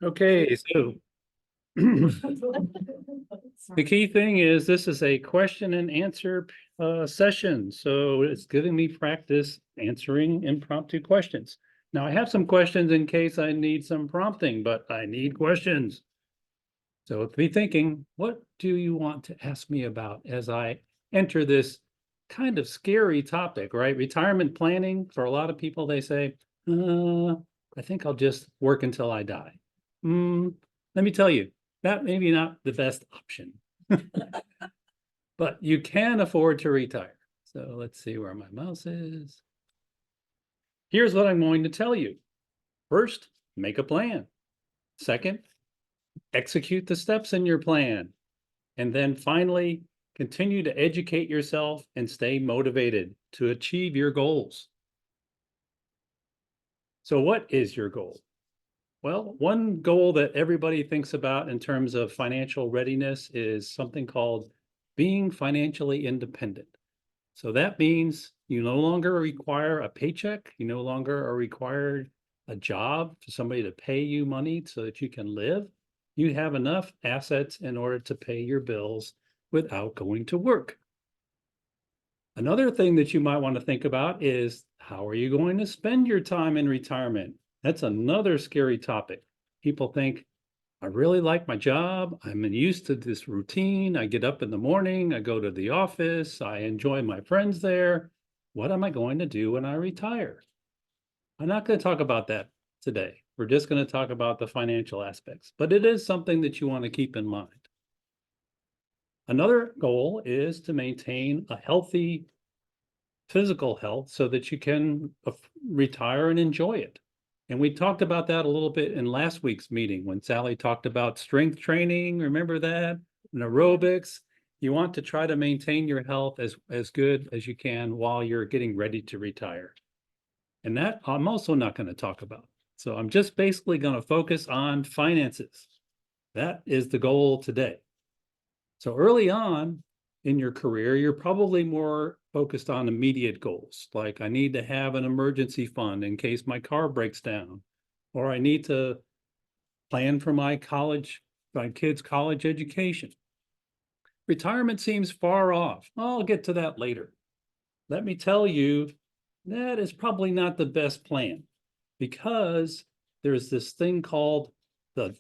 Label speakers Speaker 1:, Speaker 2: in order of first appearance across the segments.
Speaker 1: Okay, so the key thing is this is a question and answer session. So it's giving me practice answering impromptu questions. Now I have some questions in case I need some prompting, but I need questions. So be thinking, what do you want to ask me about as I enter this kind of scary topic, right? Retirement planning, for a lot of people, they say, I think I'll just work until I die. Let me tell you, that may be not the best option, but you can afford to retire. So let's see where my mouse is. Here's what I'm going to tell you. First, make a plan. Second, execute the steps in your plan. And then finally, continue to educate yourself and stay motivated to achieve your goals. So what is your goal? Well, one goal that everybody thinks about in terms of financial readiness is something called being financially independent. So that means you no longer require a paycheck. You no longer are required a job for somebody to pay you money so that you can live. You have enough assets in order to pay your bills without going to work. Another thing that you might want to think about is how are you going to spend your time in retirement? That's another scary topic. People think, I really like my job. I'm used to this routine. I get up in the morning, I go to the office, I enjoy my friends there. What am I going to do when I retire? I'm not going to talk about that today. We're just going to talk about the financial aspects, but it is something that you want to keep in mind. Another goal is to maintain a healthy physical health so that you can retire and enjoy it. And we talked about that a little bit in last week's meeting when Sally talked about strength training. Remember that? And aerobics. You want to try to maintain your health as good as you can while you're getting ready to retire. And that I'm also not going to talk about. So I'm just basically going to focus on finances. That is the goal today. So early on in your career, you're probably more focused on immediate goals, like I need to have an emergency fund in case my car breaks down, or I need to plan for my kids' college education. Retirement seems far off. I'll get to that later. Let me tell you, that is probably not the best plan because there's this thing called the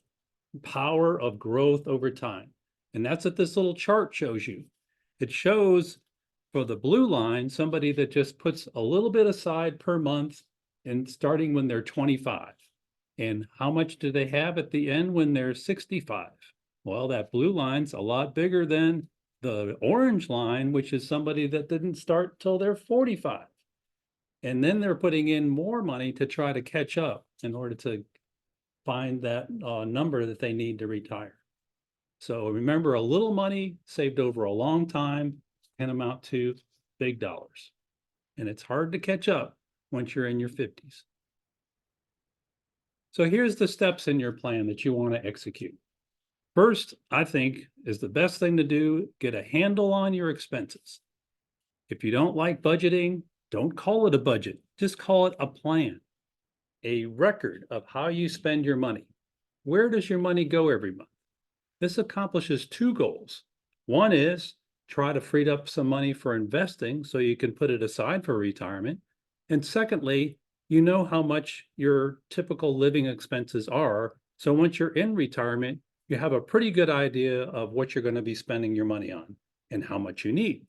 Speaker 1: power of growth over time. And that's what this little chart shows you. It shows for the blue line, somebody that just puts a little bit aside per month and starting when they're 25. And how much do they have at the end when they're 65? Well, that blue line's a lot bigger than the orange line, which is somebody that didn't start till they're 45. And then they're putting in more money to try to catch up in order to find that number that they need to retire. So remember, a little money saved over a long time can amount to big dollars. And it's hard to catch up once you're in your 50s. So here's the steps in your plan that you want to execute. First, I think, is the best thing to do, get a handle on your expenses. If you don't like budgeting, don't call it a budget. Just call it a plan, a record of how you spend your money. Where does your money go every month? This accomplishes two goals. One is try to free up some money for investing so you can put it aside for retirement. And secondly, you know how much your typical living expenses are. So once you're in retirement, you have a pretty good idea of what you're going to be spending your money on and how much you need.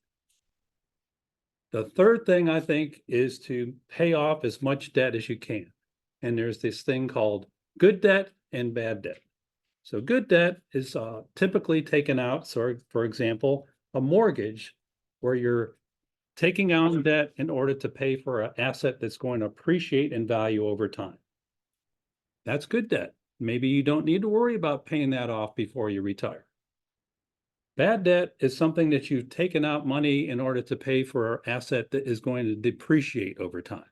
Speaker 1: The third thing I think is to pay off as much debt as you can. And there's this thing called good debt and bad debt. So good debt is typically taken out, so for example, a mortgage where you're taking out debt in order to pay for an asset that's going to appreciate in value over time. That's good debt. Maybe you don't need to worry about paying that off before you retire. Bad debt is something that you've taken out money in order to pay for an asset that is going to depreciate over time.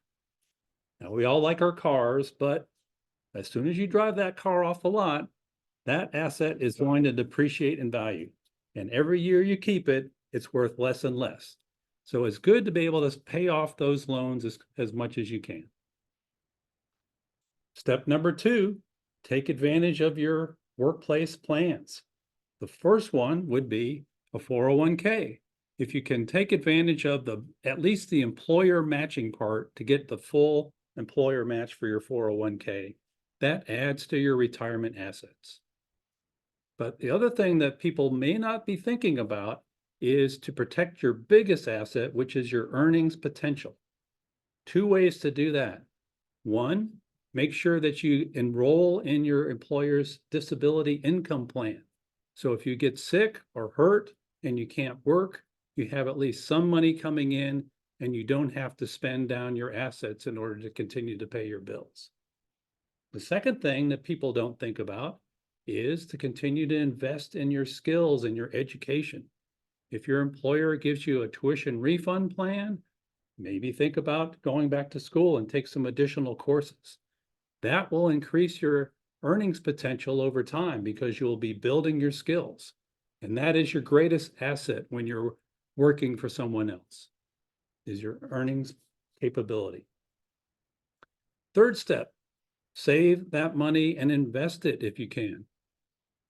Speaker 1: Now, we all like our cars, but as soon as you drive that car off the lot, that asset is going to depreciate in value. And every year you keep it, it's worth less and less. So it's good to be able to pay off those loans as much as you can. Step number two, take advantage of your workplace plans. The first one would be a 401k. If you can take advantage of at least the employer matching part to get the full employer match for your 401k, that adds to your retirement assets. But the other thing that people may not be thinking about is to protect your biggest asset, which is your earnings potential. Two ways to do that. One, make sure that you enroll in your employer's disability income plan. So if you get sick or hurt and you can't work, you have at least some money coming in and you don't have to spend down your assets in order to continue to pay your bills. The second thing that people don't think about is to continue to invest in your skills and your education. If your employer gives you a tuition refund plan, maybe think about going back to school and take some additional courses. That will increase your earnings potential over time because you'll be building your skills. And that is your greatest asset when you're working for someone else, is your earnings capability. Third step, save that money and invest it if you can.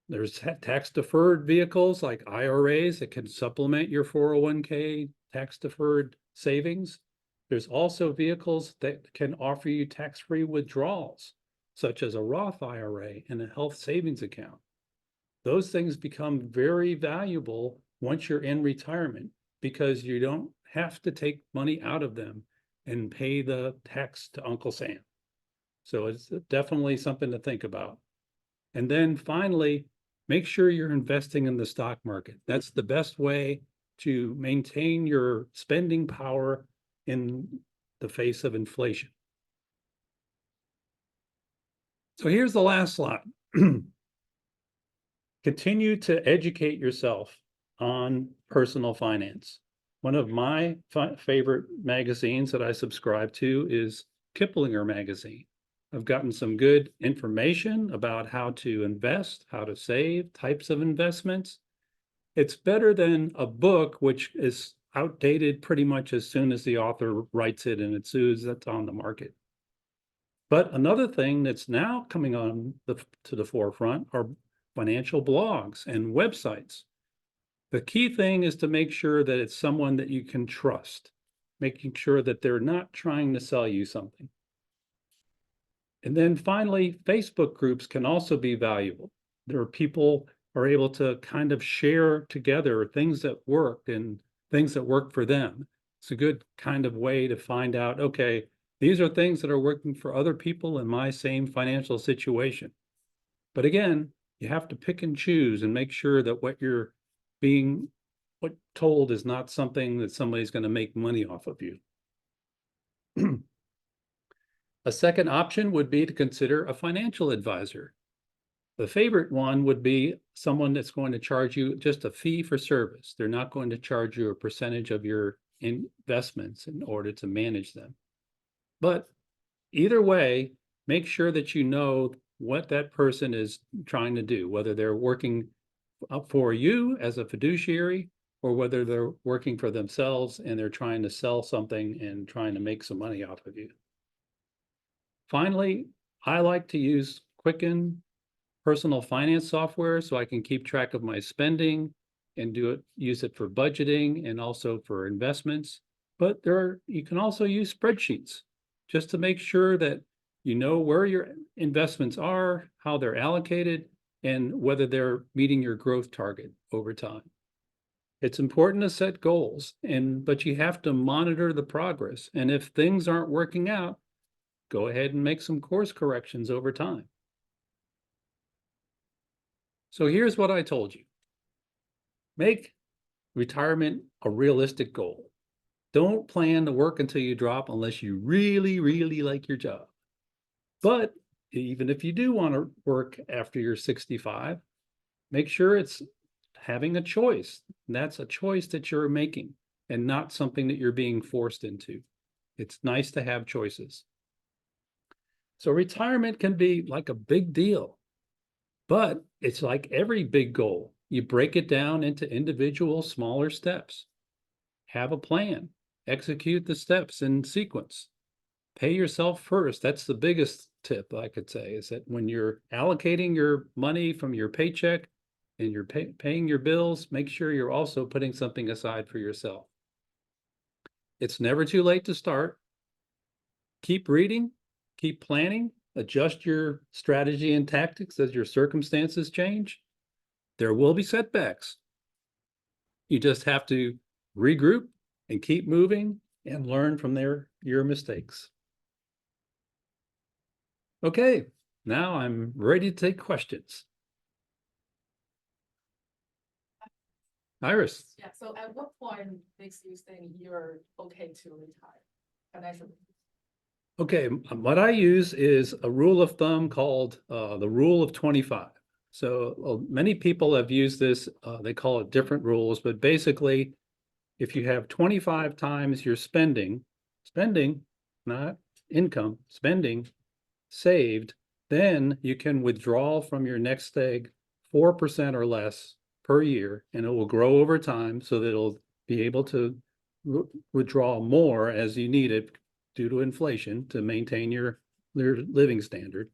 Speaker 1: There's tax-deferred vehicles like IRAs that can supplement your 401k tax-deferred savings. There's also vehicles that can offer you tax-free withdrawals, such as a Roth IRA and a health savings account. Those things become very valuable once you're in retirement because you don't have to take money out of them and pay the tax to Uncle Sam. So it's definitely something to think about. And then finally, make sure you're investing in the stock market. That's the best way to maintain your spending power in the face of inflation. So here's the last slide. Continue to educate yourself on personal finance. One of my favorite magazines that I subscribe to is Kiplinger magazine. I've gotten some good information about how to invest, how to save, types of investments. It's better than a book, which is outdated pretty much as soon as the author writes it and it's on the market. But another thing that's now coming to the forefront are financial blogs and websites. The key thing is to make sure that it's someone that you can trust, making sure that they're not trying to sell you something. And then finally, Facebook groups can also be valuable. There are people are able to kind of share together things that work and things that work for them. It's a good kind of way to find out, okay, these are things that are working for other people in my same financial situation. But again, you have to pick and choose and make sure that what you're being told is not something that somebody's going to make money off of you. A second option would be to consider a financial advisor. The favorite one would be someone that's going to charge you just a fee for service. They're not going to charge you a percentage of your investments in order to manage them. But either way, make sure that you know what that person is trying to do, whether they're working for you as a fiduciary or whether they're working for themselves and they're trying to sell something and trying to make some money off of you. Finally, I like to use Quicken personal finance software so I can keep track of my spending and use it for budgeting and also for investments. But you can also use spreadsheets just to make sure that you know where your investments are, how they're allocated, and whether they're meeting your growth target over time. It's important to set goals, but you have to monitor the progress. And if things aren't working out, go ahead and make some course corrections over time. So here's what I told you. Make retirement a realistic goal. Don't plan to work until you drop unless you really, really like your job. But even if you do want to work after you're 65, make sure it's having a choice. And that's a choice that you're making and not something that you're being forced into. It's nice to have choices. So retirement can be like a big deal, but it's like every big goal. You break it down into individual smaller steps. Have a plan. Execute the steps in sequence. Pay yourself first. That's the biggest tip I could say is that when you're allocating your money from your paycheck and you're paying your bills, make sure you're also putting something aside for yourself. It's never too late to start. Keep reading, keep planning, adjust your strategy and tactics as your circumstances change. There will be setbacks. You just have to regroup and keep moving and learn from your mistakes. Okay, now I'm ready to take questions. Iris.
Speaker 2: Yeah, so at what point makes you think you're okay to retire financially?
Speaker 1: Okay, what I use is a rule of thumb called the rule of 25. So many people have used this, they call it different rules, but basically, if you have 25 times your spending, not income, spending saved, then you can withdraw from your next egg 4% or less per year, and it will grow over time so that it'll be able to withdraw more as you need it due to inflation to maintain your living standard.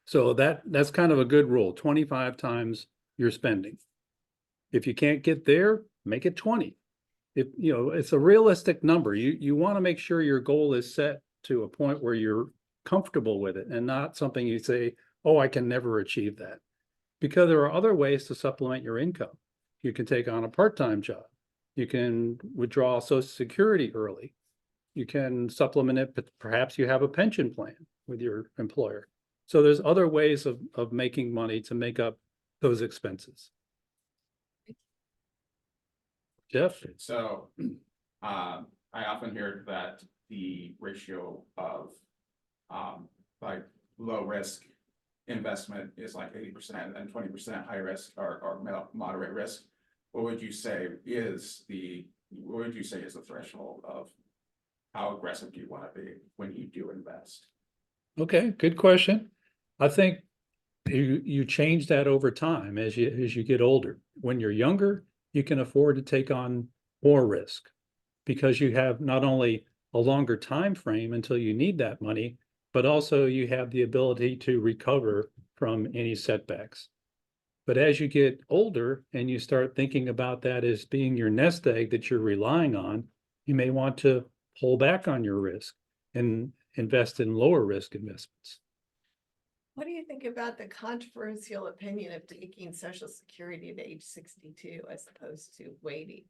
Speaker 1: So that's kind of a good rule, 25 times your spending. If you can't get there, make it 20. If you know, it's a realistic number. You want to make sure your goal is set to a point where you're comfortable with it and not something you say, oh, I can never achieve that. Because there are other ways to supplement your income. You can take on a part-time job. You can withdraw Social Security early. You can supplement it, but perhaps you have a pension plan with your employer. So there's other ways of making money to make up those expenses. Jeff?
Speaker 3: So I often hear that the ratio of like low risk investment is like 80% and 20% high risk or moderate risk. What would you say is the threshold of how aggressive do you want to be when you do invest?
Speaker 1: Okay, good question. I think you change that over time as you get older. When you're younger, you can afford to take on more risk because you have not only a longer time frame until you need that money, but also you have the ability to recover from any setbacks. But as you get older and you start thinking about that as being your nest egg that you're relying on, you may want to pull back on your risk and invest in lower risk investments.
Speaker 4: What do you think about the controversial opinion of taking Social Security at age 62 as opposed to waiting?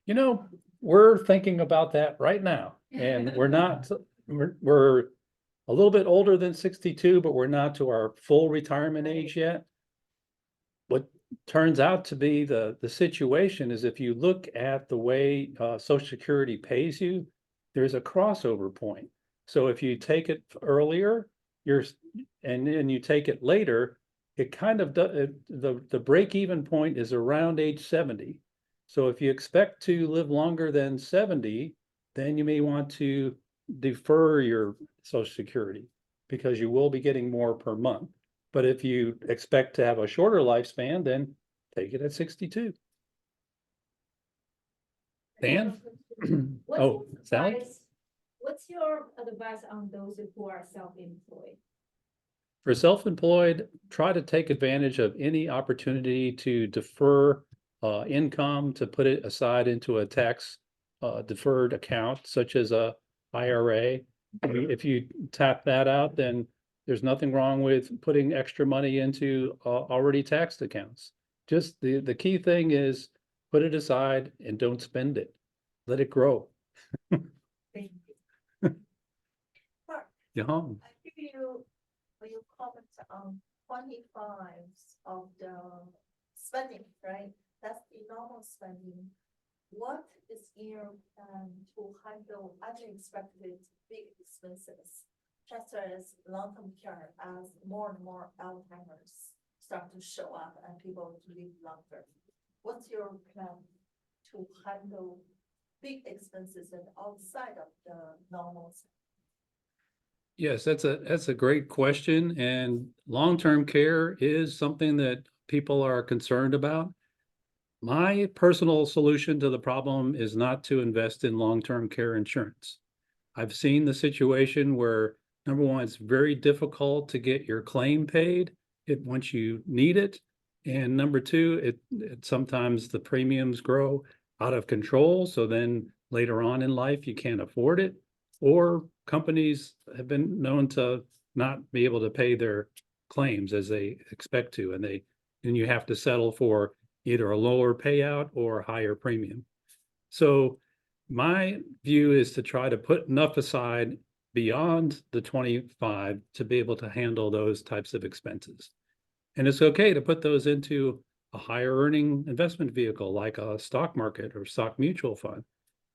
Speaker 1: You know, we're thinking about that right now, and we're a little bit older than 62, but we're not to our full retirement age yet. What turns out to be the situation is if you look at the way Social Security pays you, there's a crossover point. So if you take it earlier, and then you take it later, it kind of the break-even point is around age 70. So if you expect to live longer than 70, then you may want to defer your Social Security because you will be getting more per month. But if you expect to have a shorter lifespan, then take it at 62. Dan? Oh, Sally?
Speaker 5: What's your advice on those who are self-employed?
Speaker 1: For self-employed, try to take advantage of any opportunity to defer income, to put it aside into a tax deferred account, such as a IRA. If you tap that out, then there's nothing wrong with putting extra money into already taxed accounts. Just the key thing is put it aside and don't spend it. Let it grow.
Speaker 5: Thank you.
Speaker 1: Yeah.
Speaker 5: I give you your comment on 25s of the spending, right? That's the normal spending. What is your plan to handle unexpected big expenses, such as long-term care, as more and more Alzheimer's start to show up and people live longer? What's your plan to handle big expenses and outside of the normal?
Speaker 1: Yes, that's a great question. And long-term care is something that people are concerned about. My personal solution to the problem is not to invest in long-term care insurance. I've seen the situation where Number one, it's very difficult to get your claim paid once you need it. And number two, it sometimes the premiums grow out of control. So then later on in life, you can't afford it. Or companies have been known to not be able to pay their claims as they expect to, and you have to settle for either a lower payout or a higher premium. So my view is to try to put enough aside beyond the 25 to be able to handle those types of expenses. And it's okay to put those into a higher earning investment vehicle like a stock market or stock mutual fund,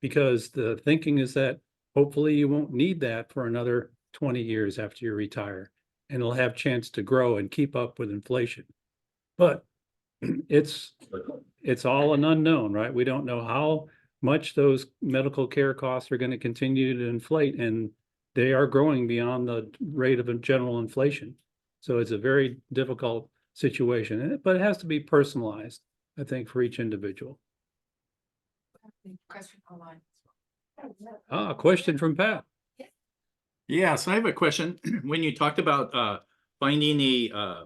Speaker 1: because the thinking is that hopefully you won't need that for another 20 years after you retire, and it'll have a chance to grow and keep up with inflation. But it's all an unknown, right? We don't know how much those medical care costs are going to continue to inflate, and they are growing beyond the rate of general inflation. So it's a very difficult situation, but it has to be personalized, I think, for each individual.
Speaker 2: Question online.
Speaker 1: A question from Pat.
Speaker 6: Yes, I have a question. When you talked about finding a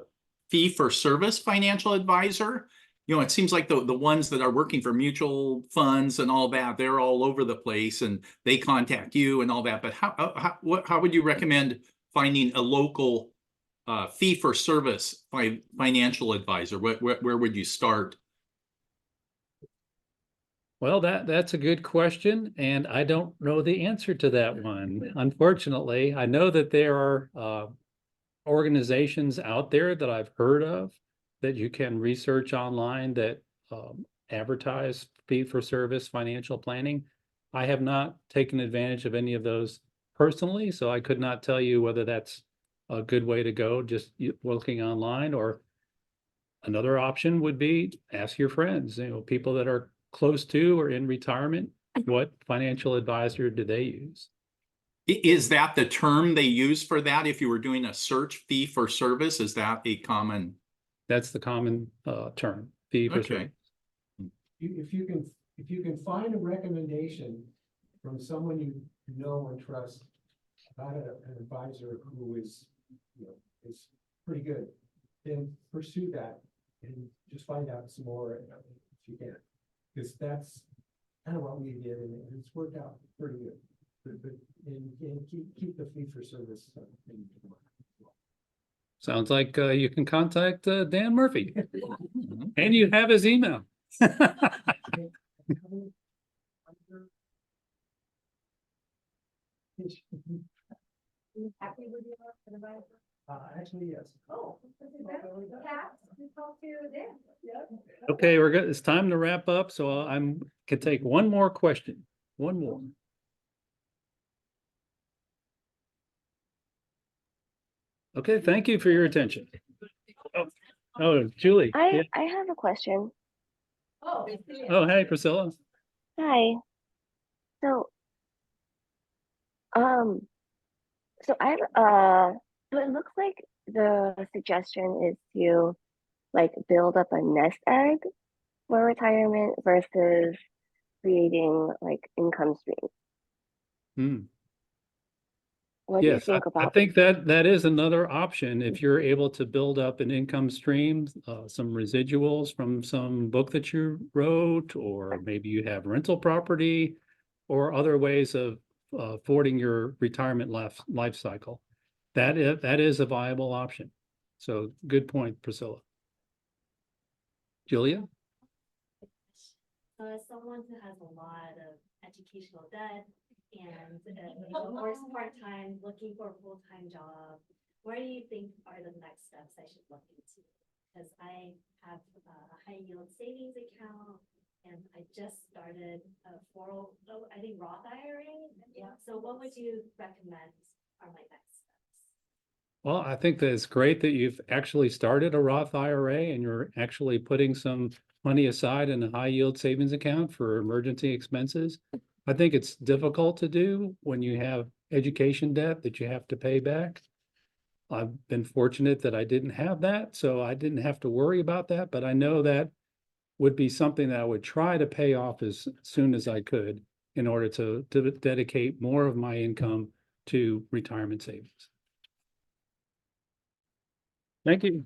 Speaker 6: fee for service financial advisor, you know, it seems like the ones that are working for mutual funds and all that, they're all over the place and they contact you and all that. But how would you recommend finding a local fee for service financial advisor? Where would you start?
Speaker 1: Well, that's a good question, and I don't know the answer to that one. Unfortunately, I know that there are organizations out there that I've heard of that you can research online that advertise fee for service financial planning. I have not taken advantage of any of those personally, so I could not tell you whether that's a good way to go, just looking online. Or another option would be ask your friends, people that are close to or in retirement, what financial advisor do they use?
Speaker 6: Is that the term they use for that? If you were doing a search, fee for service, is that a common?
Speaker 1: That's the common term, fee for
Speaker 6: Okay.
Speaker 1: service.
Speaker 7: If you can find a recommendation from someone you know and trust about an advisor who is, is pretty good, then pursue that and just find out some more if you can. Because that's kind of what we did, and it's worked out pretty good. And keep the fee for service thing in mind.
Speaker 1: Sounds like you can contact Dan Murphy, and you have his email.
Speaker 5: Happy with your advisor?
Speaker 7: Actually, yes.
Speaker 5: Oh, Kat, we talked to you then.
Speaker 1: Okay, we're good. It's time to wrap up, so can take one more question. One more. Okay, thank you for your attention. Oh, Julie. Yeah.
Speaker 8: I have a question.
Speaker 2: Oh,
Speaker 1: Oh, hey, Priscilla.
Speaker 8: Hi. So, so so it looks like the suggestion is to like build up a nest egg for retirement versus creating like income streams.
Speaker 1: Hmm.
Speaker 8: What do you
Speaker 1: Yes,
Speaker 8: think
Speaker 1: I
Speaker 8: about?
Speaker 1: think that is another option. If you're able to build up an income stream, some residuals from some book that you wrote, or maybe you have rental property or other ways of affording your retirement life cycle. That is a viable option. So good point, Priscilla. Julia?
Speaker 9: As someone who has a lot of educational debt and works part-time, looking for a full-time job, where do you think are the next steps I should look into? Because I have a high yield savings account and I just started a I think Roth IRA. Yeah. So what would you recommend are my next steps?
Speaker 1: Well, I think that it's great that you've actually started a Roth IRA and you're actually putting some money aside in a high yield savings account for emergency expenses. I think it's difficult to do when you have education debt that you have to pay back. I've been fortunate that I didn't have that, so I didn't have to worry about that, but I know that would be something that I would try to pay off as soon as I could in order to dedicate more of my income to retirement savings. Thank you.